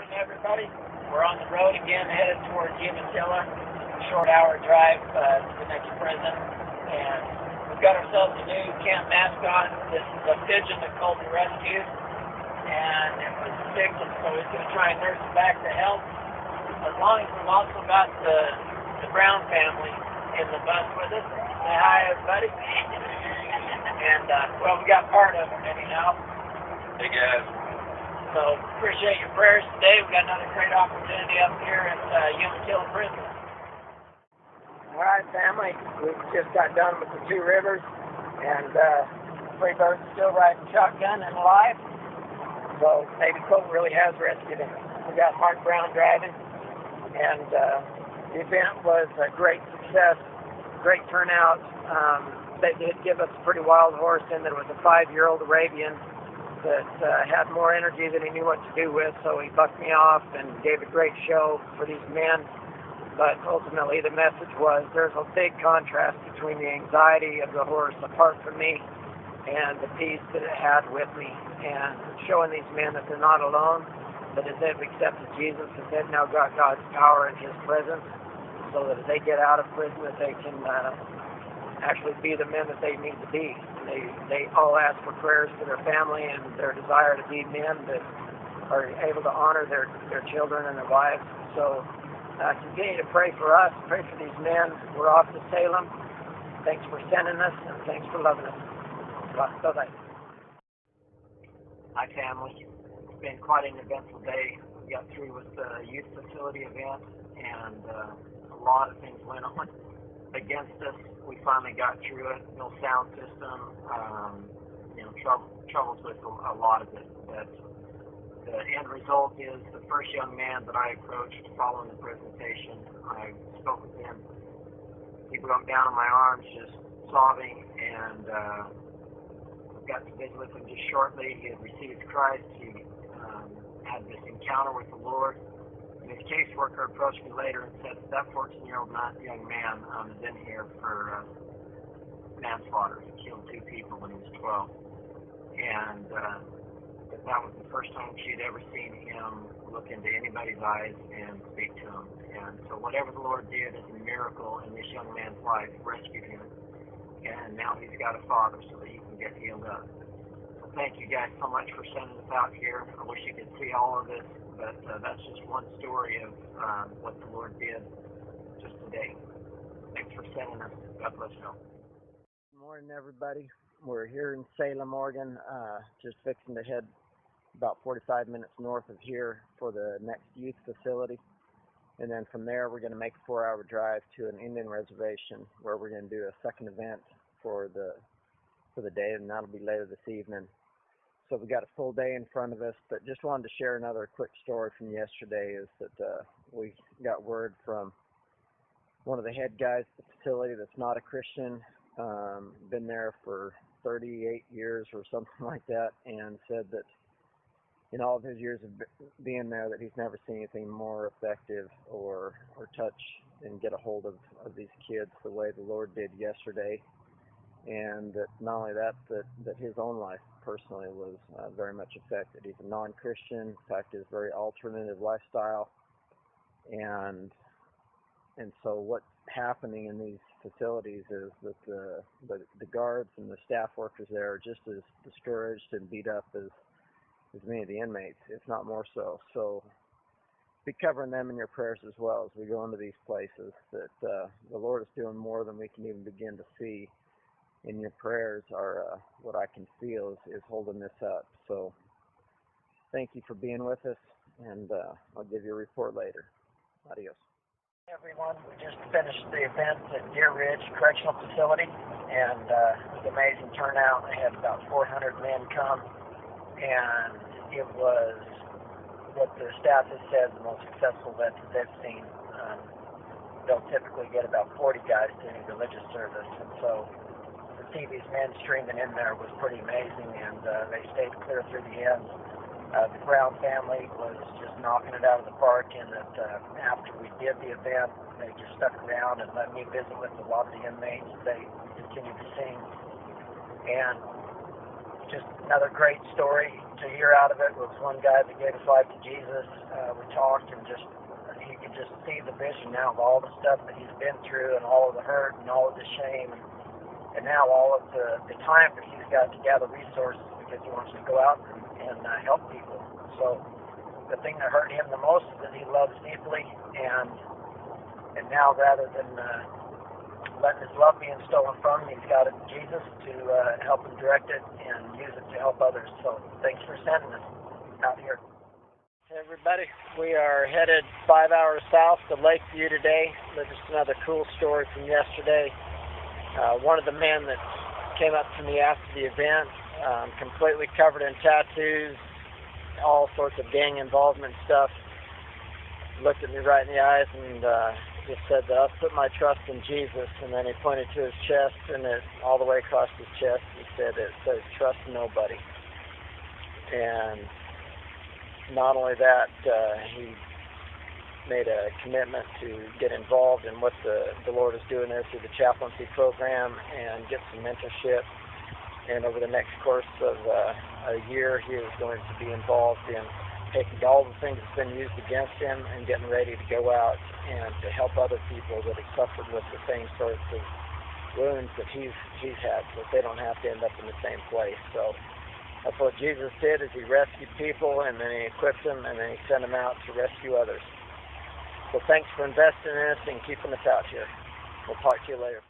morning, everybody. We're on the road again, headed towards Umatilla. Short hour drive to the next prison. And we've got ourselves a new camp mascot. This is a pigeon that Colby rescued. And it was sick, and so he's going to try and nurse it back to health. As long as we've also got the Brown family in the bus with us. Say hi, everybody. And, well, we got part of them anyhow. Hey, guys. So appreciate your prayers today. We've got another great opportunity up here at Umatilla Prison. All right, family. We just got done with the two rivers, and Freebird's still riding shotgun and alive. So maybe Colton really has rescued him. We got Mark Brown driving, and the event was a great success, great turnout. They did give us a pretty wild horse in that it was a 5-year-old Arabian that had more energy than he knew what to do with, so he bucked me off and gave a great show for these men. But ultimately the message was there's a big contrast between the anxiety of the horse apart from me and the peace that it had with me, and showing these men that they're not alone, but as they've accepted Jesus, and they've now got God's power in His presence, so that as they get out of prison that they can actually be the men that they need to be. They all ask for prayers for their family and their desire to be men that are able to honor their children and their wives. So continue to pray for us, pray for these men. We're off to Salem. Thanks for sending us, and thanks for loving us. Bye-bye. Hi, family. It's been quite an eventful day. We got through with the youth facility event, and a lot of things went on against us. We finally got through it. No sound system, troubles with a lot of it. But the end result is the first young man that I approached following the presentation, I spoke with him. He broke down in my arms just sobbing, and got to visit with him just shortly. He had received Christ. He had this encounter with the Lord. And his caseworker approached me later and said that 14-year-old young man is in here for manslaughter. He killed 2 people when he was 12. And that was the first time she had ever seen him look into anybody's eyes and speak to him. And so whatever the Lord did as a miracle in this young man's life rescued him. And now he's got a father so that he can get healed up. So thank you guys so much for sending us out here. I wish you could see all of this, but that's just one story of what the Lord did just today. Thanks for sending us. God bless you. Good morning, everybody. We're here in Salem, Oregon, just fixing to head about 45 minutes north of here for the next youth facility. And then from there, we're going to make a 4-hour drive to an Indian reservation where we're going to do a second event for the day, and that'll be later this evening. So we got a full day in front of us, but just wanted to share another quick story from yesterday. Is that we got word from one of the head guys at the facility that's not a Christian, been there for 38 years or something like that, and said that in all of his years of being there that he's never seen anything more effective or touch and get a hold of these kids the way the Lord did yesterday. And that not only that his own life personally was very much affected. He's a non-Christian, in fact, his very alternative lifestyle. And so what's happening in these facilities is that the guards and the staff workers there are just as discouraged and beat up as many of the inmates, if not more so. So be covering them in your prayers as well as we go into these places, that the Lord is doing more than we can even begin to see. In your prayers are what I can feel is holding this up. So thank you for being with us, and I'll give you a report later. Adios. Hey everyone, we just finished the event at Deer Ridge Correctional Facility, and it was an amazing turnout. They had about 400 men come, and it was what the staff has said the most successful event that they've seen. They'll typically get about 40 guys to any religious service, and so to see these men streaming in there was pretty amazing, and they stayed clear through the end. The Brown family was just knocking it out of the park, and that after we did the event, they just stuck around and let me visit with a lot of the inmates. They continued to sing, and just another great story. to hear out of it was one guy that gave his life to Jesus. We talked, and he could just see the vision now of all the stuff that he's been through and all of the hurt and all of the shame, and now all of the time that he's got to gather resources because he wants to go out and help people. So the thing that hurt him the most is that he loves deeply, and now rather than letting his love being stolen from him, he's got it in Jesus to help him direct it and use it to help others. So thanks for sending us out here. Hey everybody, we are headed 5 hours south to Lakeview today. This is another cool story from yesterday. One of the men that came up to me after the event, completely covered in tattoos, all sorts of gang involvement stuff, looked at me right in the eyes and just said, I'll put my trust in Jesus. And then he pointed to his chest, and all the way across his chest, he said, it says, trust nobody. And not only that, he made a commitment to get involved in what the Lord is doing there through the chaplaincy program and get some mentorship. And over the next course of a year, he is going to be involved in taking all the things that's been used against him and getting ready to go out and to help other people that have suffered with the same sorts of wounds that he's had, so that they don't have to end up in the same place. So that's what Jesus did, is he rescued people, and then he equipped them, and then he sent them out to rescue others. So thanks for investing in us and keeping us out here. We'll talk to you later.